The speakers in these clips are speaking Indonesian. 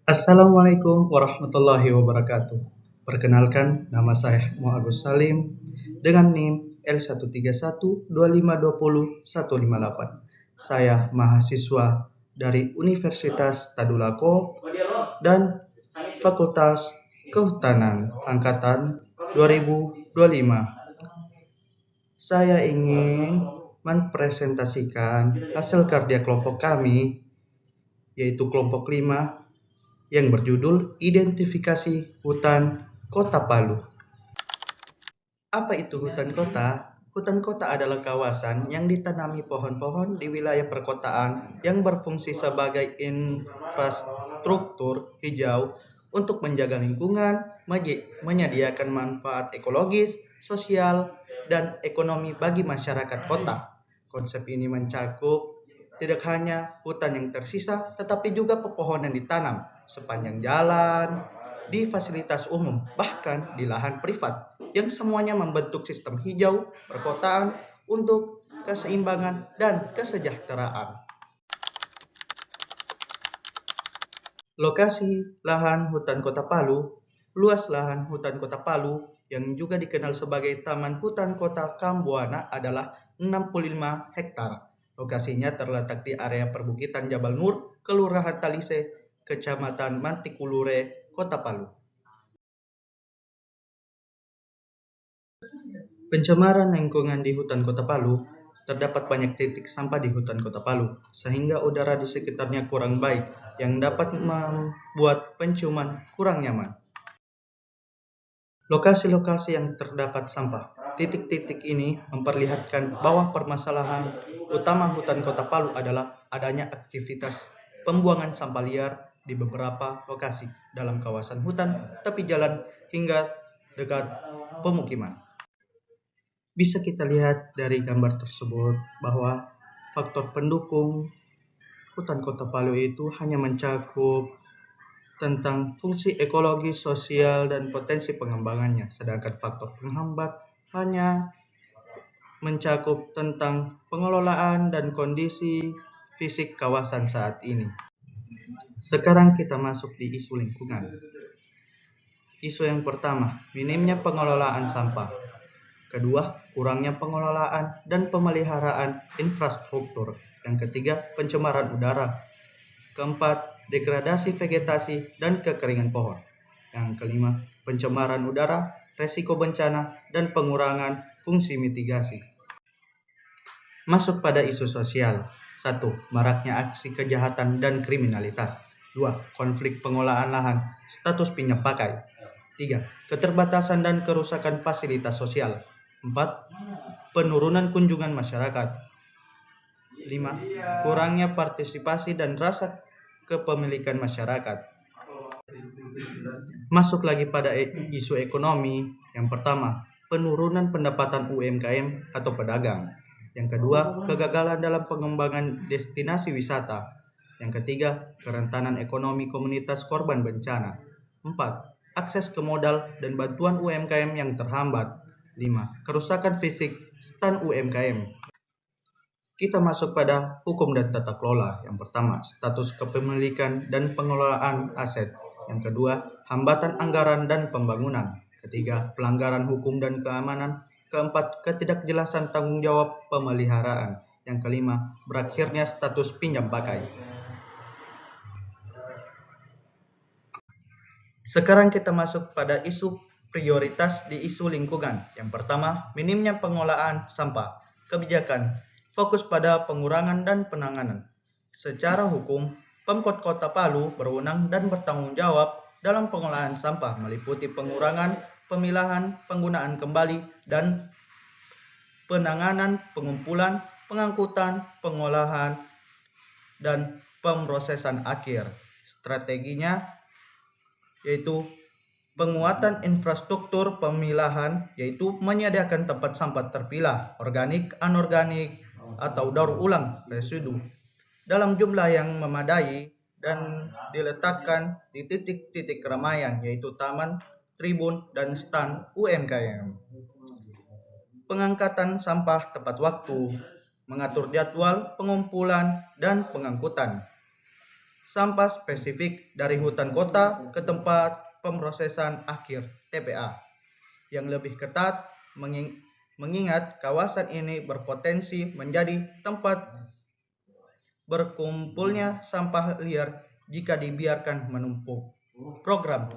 Assalamualaikum warahmatullahi wabarakatuh. Perkenalkan, nama saya Muagus Salim dengan NIM L1312520-158. Saya mahasiswa dari Universitas Tadulako dan Fakultas Kehutanan Angkatan 2025. Saya ingin mempresentasikan hasil kerja kelompok kami, yaitu kelompok 5 yang berjudul Identifikasi Hutan Kota Palu. Apa itu hutan kota? Hutan kota adalah kawasan yang ditanami pohon-pohon di wilayah perkotaan yang berfungsi sebagai infrastruktur hijau untuk menjaga lingkungan, menyediakan manfaat ekologis, sosial, dan ekonomi bagi masyarakat kota. Konsep ini mencakup tidak hanya hutan yang tersisa, tetapi juga pepohonan ditanam sepanjang jalan, di fasilitas umum, bahkan di lahan privat, yang semuanya membentuk sistem hijau perkotaan untuk keseimbangan dan kesejahteraan. Lokasi lahan hutan Kota Palu. Luas lahan hutan Kota Palu yang juga dikenal sebagai Taman Hutan Kota Kambuana adalah 65 hektar. Lokasinya terletak di area perbukitan Jabal Nur, Kelurahan Talise, Kecamatan Mantikulure, Kota Palu. Pencemaran lingkungan di hutan Kota Palu. Terdapat banyak titik sampah di hutan Kota Palu, sehingga udara di sekitarnya kurang baik, yang dapat membuat penciuman kurang nyaman. Lokasi-lokasi yang terdapat sampah. Titik-titik ini memperlihatkan bahwa permasalahan utama hutan Kota Palu adalah adanya aktivitas pembuangan sampah liar di beberapa lokasi dalam kawasan hutan, tepi jalan, hingga dekat pemukiman. Bisa kita lihat dari gambar tersebut bahwa faktor pendukung hutan Kota Palu itu hanya mencakup tentang fungsi ekologi, sosial, dan potensi pengembangannya, sedangkan faktor penghambat hanya mencakup tentang pengelolaan dan kondisi fisik kawasan saat ini. Sekarang kita masuk di isu lingkungan. Isu yang pertama, minimnya pengelolaan sampah. Kedua, kurangnya pengelolaan dan pemeliharaan infrastruktur. Yang ketiga, pencemaran udara. Keempat, degradasi vegetasi dan kekeringan pohon. Yang kelima, pencemaran udara, resiko bencana, dan pengurangan fungsi mitigasi. Masuk pada isu sosial. 1. Maraknya aksi kejahatan dan kriminalitas. 2. Konflik pengolahan lahan, status pinjam pakai. 3. Keterbatasan dan kerusakan fasilitas sosial. 4. Penurunan kunjungan masyarakat. 5. Kurangnya partisipasi dan rasa kepemilikan masyarakat. Masuk lagi pada isu ekonomi. Yang pertama, penurunan pendapatan UMKM atau pedagang. Yang kedua, kegagalan dalam pengembangan destinasi wisata. Yang ketiga, kerentanan ekonomi komunitas korban bencana. 4. Akses ke modal dan bantuan UMKM yang terhambat. 5. Kerusakan fisik stand UMKM. Kita masuk pada hukum dan tata kelola. Yang pertama, status kepemilikan dan pengelolaan aset. Yang kedua, hambatan anggaran dan pembangunan. Ketiga, pelanggaran hukum dan keamanan. Keempat, ketidakjelasan tanggung jawab pemeliharaan. Yang kelima, berakhirnya status pinjam pakai. Sekarang kita masuk pada isu prioritas di isu lingkungan. Yang pertama, minimnya pengolahan sampah. Kebijakan fokus pada pengurangan dan penanganan. Secara hukum, Pemkot Kota Palu berwenang dan bertanggung jawab dalam pengolahan sampah meliputi pengurangan, pemilahan, penggunaan kembali, dan penanganan, pengumpulan, pengangkutan, pengolahan, dan pemrosesan akhir. Strateginya yaitu penguatan infrastruktur pemilahan, yaitu menyediakan tempat sampah terpilah, organik, anorganik, atau daur ulang residu dalam jumlah yang memadai dan diletakkan di titik-titik keramaian, yaitu taman, tribun, dan stand UMKM. Pengangkatan sampah tepat waktu, mengatur jadwal pengumpulan dan pengangkutan. sampah spesifik dari hutan kota ke tempat pemrosesan akhir TPA yang lebih ketat, mengingat kawasan ini berpotensi menjadi tempat berkumpulnya sampah liar jika dibiarkan menumpuk. Program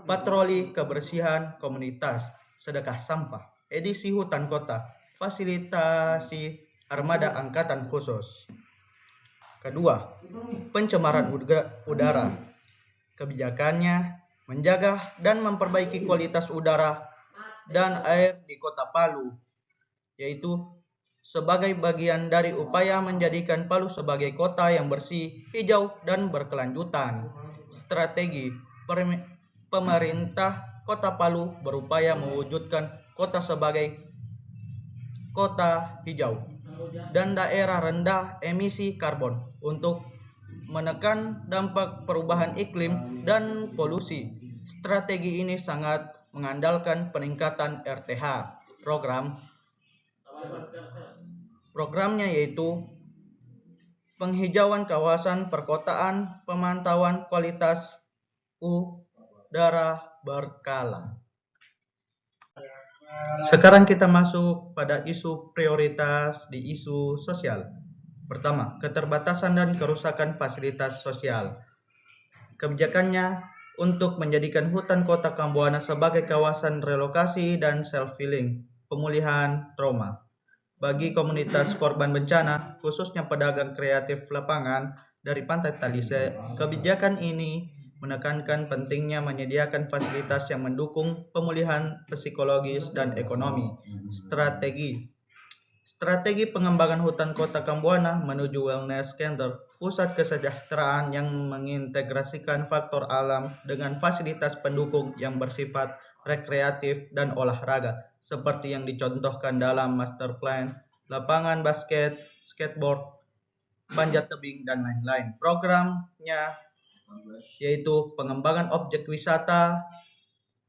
Patroli Kebersihan Komunitas Sedekah Sampah edisi Hutan Kota, fasilitasi armada angkatan khusus. Kedua, pencemaran udara. Kebijakannya menjaga dan memperbaiki kualitas udara dan air di Kota Palu, yaitu sebagai bagian dari upaya menjadikan Palu sebagai kota yang bersih, hijau, dan berkelanjutan. Strategi pemerintah Kota Palu berupaya mewujudkan kota sebagai kota hijau dan daerah rendah emisi karbon untuk menekan dampak perubahan iklim dan polusi. Strategi ini sangat mengandalkan peningkatan RTH. Programnya yaitu penghijauan kawasan perkotaan, pemantauan kualitas udara berkala. Sekarang kita masuk pada isu prioritas di isu sosial. Pertama, keterbatasan dan kerusakan fasilitas sosial. Kebijakannya untuk menjadikan hutan kota Kambuana sebagai kawasan relokasi dan self-healing, pemulihan trauma. Bagi komunitas korban bencana, khususnya pedagang kreatif lapangan dari Pantai Talise, kebijakan ini menekankan pentingnya menyediakan fasilitas yang mendukung pemulihan psikologis dan ekonomi. Strategi pengembangan hutan kota Kambuana menuju wellness center, pusat kesejahteraan yang mengintegrasikan faktor alam dengan fasilitas pendukung yang bersifat rekreatif dan olahraga, seperti yang dicontohkan dalam master plan, lapangan basket, skateboard, panjat tebing, dan lain-lain. Programnya yaitu pengembangan objek wisata,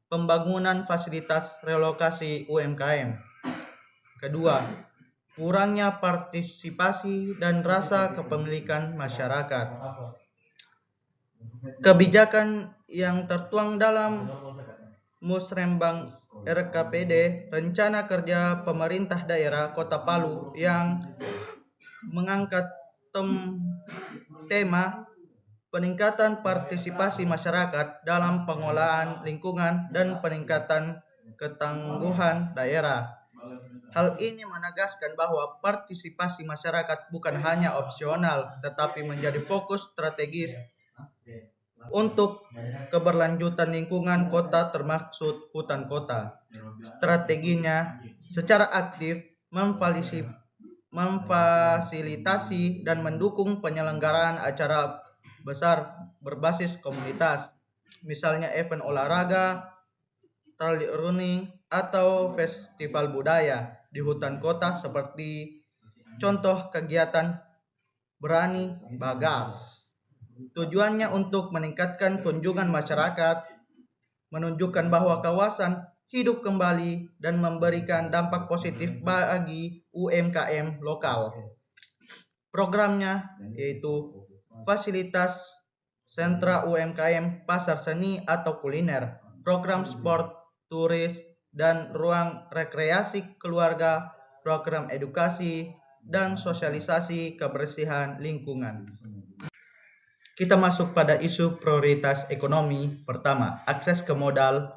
pembangunan fasilitas relokasi UMKM. Kedua, kurangnya partisipasi dan rasa kepemilikan masyarakat. Kebijakan yang tertuang dalam Musrembang RKPD, Rencana Kerja Pemerintah Daerah Kota Palu, yang mengangkat tema peningkatan partisipasi masyarakat dalam pengelolaan lingkungan dan peningkatan ketangguhan daerah. Hal ini menegaskan bahwa partisipasi masyarakat bukan hanya opsional, tetapi menjadi fokus strategis untuk keberlanjutan lingkungan kota termaksud hutan kota. Strateginya secara aktif memfasilitasi dan mendukung penyelenggaraan acara besar berbasis komunitas, misalnya event olahraga, trail running, atau festival budaya di hutan kota seperti contoh kegiatan Berani Bagas. Tujuannya untuk meningkatkan kunjungan masyarakat, menunjukkan bahwa kawasan hidup kembali dan memberikan dampak positif bagi UMKM lokal. Programnya yaitu fasilitas sentra UMKM, pasar seni atau kuliner, program sport, turis, dan ruang rekreasi keluarga, program edukasi, dan sosialisasi kebersihan lingkungan. Kita masuk pada isu prioritas ekonomi. Pertama, akses ke modal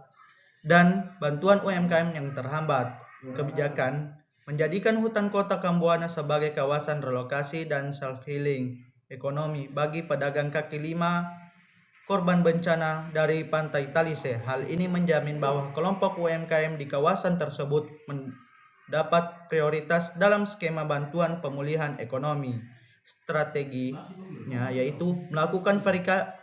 dan bantuan UMKM yang terhambat. Kebijakan menjadikan hutan kota Kambuana sebagai kawasan relokasi dan self-healing ekonomi bagi pedagang kaki lima korban bencana dari Pantai Talise. Hal ini menjamin bahwa kelompok UMKM di kawasan tersebut mendapat prioritas dalam skema bantuan pemulihan ekonomi. Strateginya yaitu melakukan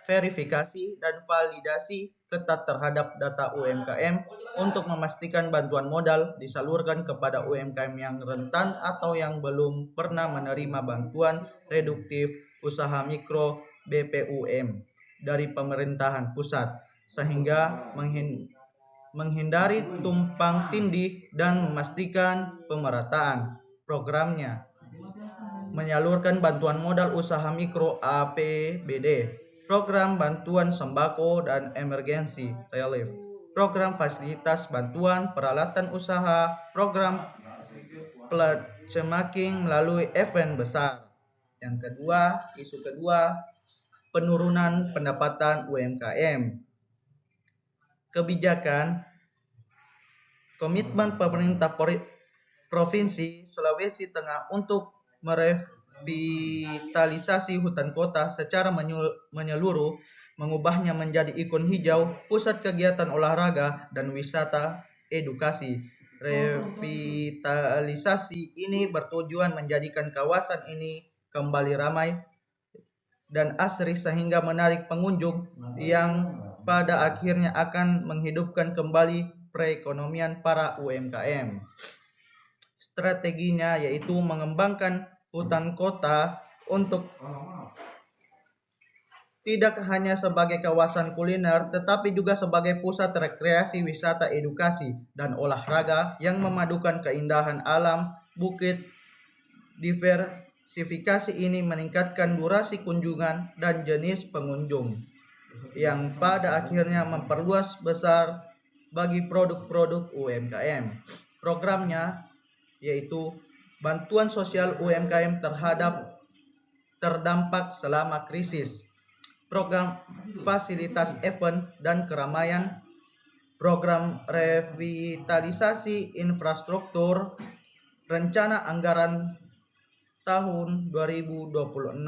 verifikasi dan validasi ketat terhadap data UMKM untuk memastikan bantuan modal disalurkan kepada UMKM yang rentan atau yang belum pernah menerima bantuan reduktif usaha mikro BPUM dari pemerintahan pusat, sehingga menghindari tumpang tindih dan memastikan pemerataan. Programnya menyalurkan bantuan modal usaha mikro APBD program bantuan sembako dan emergency relief, program fasilitas bantuan peralatan usaha, program pledge-making melalui event besar. Yang kedua, isu kedua, penurunan pendapatan UMKM. Kebijakan komitmen pemerintah Provinsi Sulawesi Tengah untuk merevitalisasi hutan kota secara menyeluruh, mengubahnya menjadi ikon hijau, pusat kegiatan olahraga dan wisata edukasi. Revitalisasi ini bertujuan menjadikan kawasan ini kembali ramai dan asri sehingga menarik pengunjung yang pada akhirnya akan menghidupkan kembali perekonomian para UMKM. Strateginya yaitu mengembangkan hutan kota untuk tidak hanya sebagai kawasan kuliner, tetapi juga sebagai pusat rekreasi, wisata, edukasi, dan olahraga yang memadukan keindahan alam bukit. Diversifikasi ini meningkatkan durasi kunjungan dan jenis pengunjung, yang pada akhirnya memperluas besar bagi produk-produk UMKM. Programnya yaitu bantuan sosial UMKM terdampak selama krisis, program fasilitas event dan keramaian, program revitalisasi infrastruktur, rencana anggaran tahun 2026.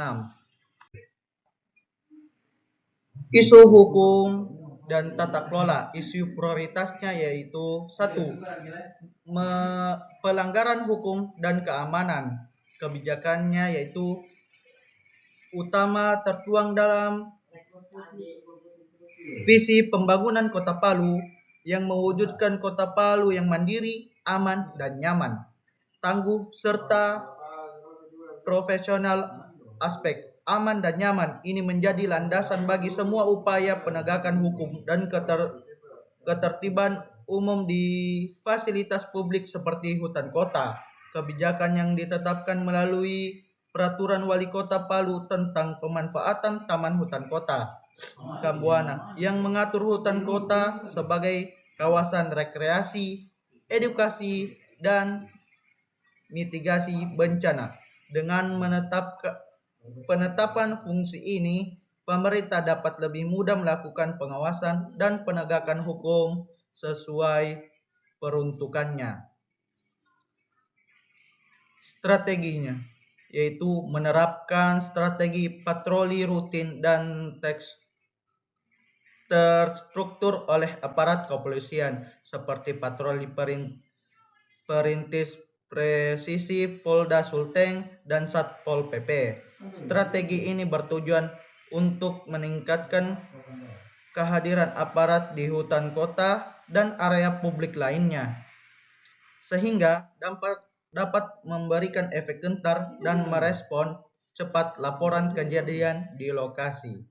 Isu hukum dan tata kelola. Isu prioritasnya yaitu 1. Pelanggaran hukum dan keamanan. Kebijakannya yaitu utama tertuang dalam visi pembangunan Kota Palu yang mewujudkan Kota Palu yang mandiri, aman, dan nyaman, tangguh, serta profesional. Aspek aman dan nyaman ini menjadi landasan bagi semua upaya penegakan hukum dan ketertiban umum di fasilitas publik seperti hutan kota. Kebijakan yang ditetapkan melalui Peraturan Wali Kota Palu tentang pemanfaatan taman hutan kota Kambuana yang mengatur hutan kota sebagai kawasan rekreasi, edukasi, dan mitigasi bencana. Dengan penetapan fungsi ini, pemerintah dapat lebih mudah melakukan pengawasan dan penegakan hukum sesuai peruntukannya. Strateginya yaitu menerapkan strategi patroli rutin dan terstruktur oleh aparat kepolisian seperti patroli perintis presisi Polda Sulteng dan Satpol PP. Strategi ini bertujuan untuk meningkatkan kehadiran aparat di hutan kota dan area publik lainnya, sehingga dapat memberikan efek gentar dan merespon cepat laporan kejadian di lokasi.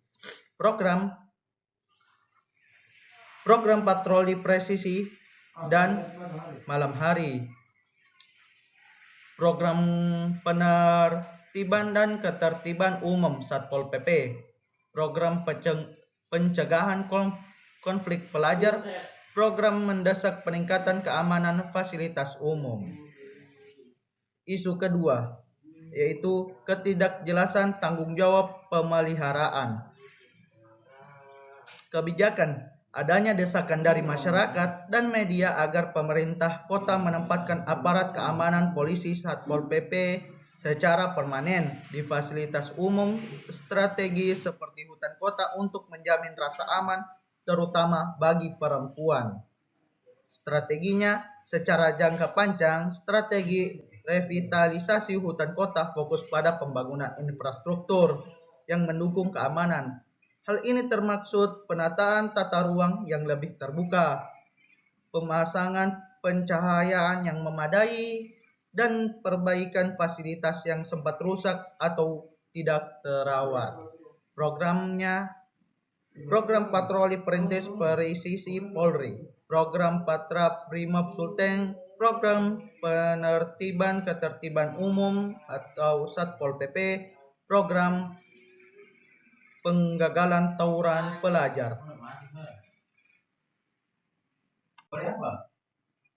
Program patroli presisi dan malam hari, program penertiban dan ketertiban umum Satpol PP, program pencegahan konflik pelajar, program mendesak peningkatan keamanan fasilitas umum. Isu kedua yaitu ketidakjelasan tanggung jawab pemeliharaan. Kebijakan adanya desakan dari masyarakat dan media agar pemerintah kota menempatkan aparat keamanan polisi Satpol PP secara permanen di fasilitas umum strategis seperti hutan kota untuk menjamin rasa aman terutama bagi perempuan. Strateginya secara jangka panjang, strategi revitalisasi hutan kota fokus pada pembangunan infrastruktur yang mendukung keamanan. Hal ini termaksud penataan tata ruang yang lebih terbuka, pemasangan pencahayaan yang memadai, dan perbaikan fasilitas yang sempat rusak atau tidak terawat. Program patroli perintis presisi Polri, program Patra Brimob Sulteng, program penertiban ketertiban umum atau Satpol PP, program penggagalan tawuran pelajar.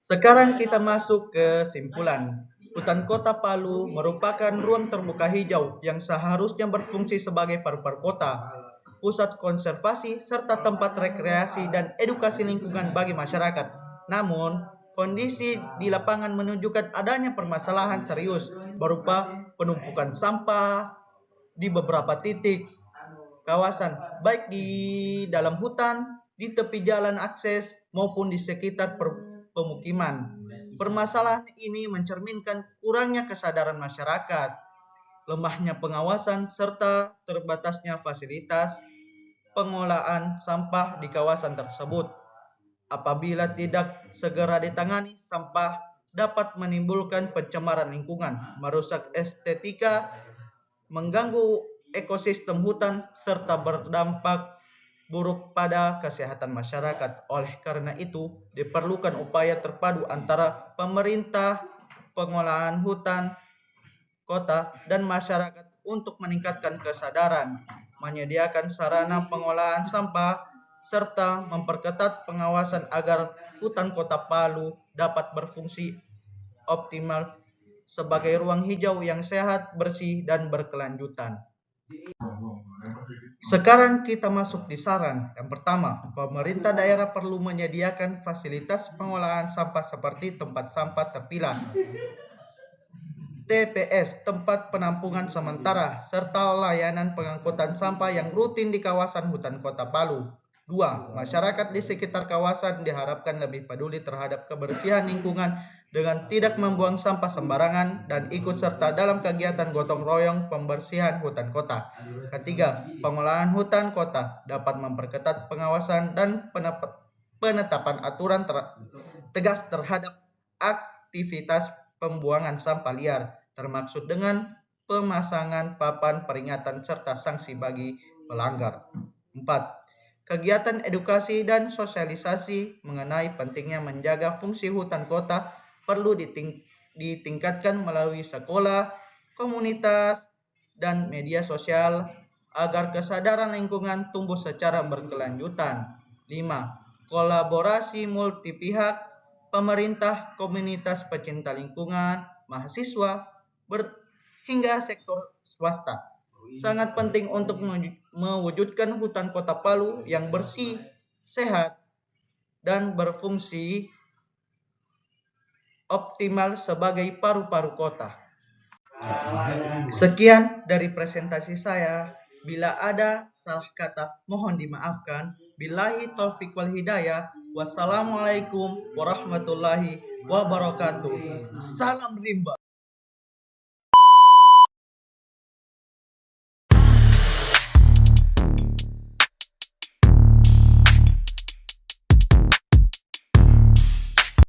Sekarang kita masuk ke kesimpulan. Hutan Kota Palu merupakan ruang terbuka hijau yang seharusnya berfungsi sebagai paru-paru kota, pusat konservasi, serta tempat rekreasi dan edukasi lingkungan bagi masyarakat. Namun, kondisi di lapangan menunjukkan adanya permasalahan serius berupa penumpukan sampah di beberapa titik kawasan, baik di dalam hutan, di tepi jalan akses, maupun di sekitar pemukiman. Permasalahan ini mencerminkan kurangnya kesadaran masyarakat, lemahnya pengawasan, serta terbatasnya fasilitas pengolahan sampah di kawasan tersebut. Apabila tidak segera ditangani, sampah dapat menimbulkan pencemaran lingkungan, merusak estetika, mengganggu ekosistem hutan, serta berdampak buruk pada kesehatan masyarakat. Oleh karena itu, diperlukan upaya terpadu antara pemerintah, pengolahan hutan, kota, dan masyarakat untuk meningkatkan kesadaran, menyediakan sarana pengolahan sampah, serta memperketat pengawasan agar hutan Kota Palu dapat berfungsi optimal sebagai ruang hijau yang sehat, bersih, dan berkelanjutan. Sekarang kita masuk di saran. Yang pertama, pemerintah daerah perlu menyediakan fasilitas pengolahan sampah seperti tempat sampah terpilah, TPS, tempat penampungan sementara, serta layanan pengangkutan sampah yang rutin di kawasan hutan Kota Palu. 2. Masyarakat di sekitar kawasan diharapkan lebih peduli terhadap kebersihan lingkungan dengan tidak membuang sampah sembarangan dan ikut serta dalam kegiatan gotong royong pembersihan hutan kota. Ketiga, pengolahan hutan kota dapat memperketat pengawasan dan penetapan aturan tegas terhadap aktivitas pembuangan sampah liar, termaksud dengan pemasangan papan peringatan serta sanksi bagi pelanggar. 4. Kegiatan edukasi dan sosialisasi mengenai pentingnya menjaga fungsi hutan kota perlu ditingkatkan melalui sekolah, komunitas, dan media sosial agar kesadaran lingkungan tumbuh secara berkelanjutan. 5. Kolaborasi multipihak, pemerintah, komunitas pecinta lingkungan, mahasiswa, hingga sektor swasta sangat penting untuk mewujudkan hutan Kota Palu yang bersih, sehat, dan berfungsi optimal sebagai paru-paru kota. Sekian dari presentasi saya. Bila ada salah kata, mohon dimaafkan. Billahi taufiq wal hidayah. Wassalamualaikum warahmatullahi wabarakatuh. Salam rimba.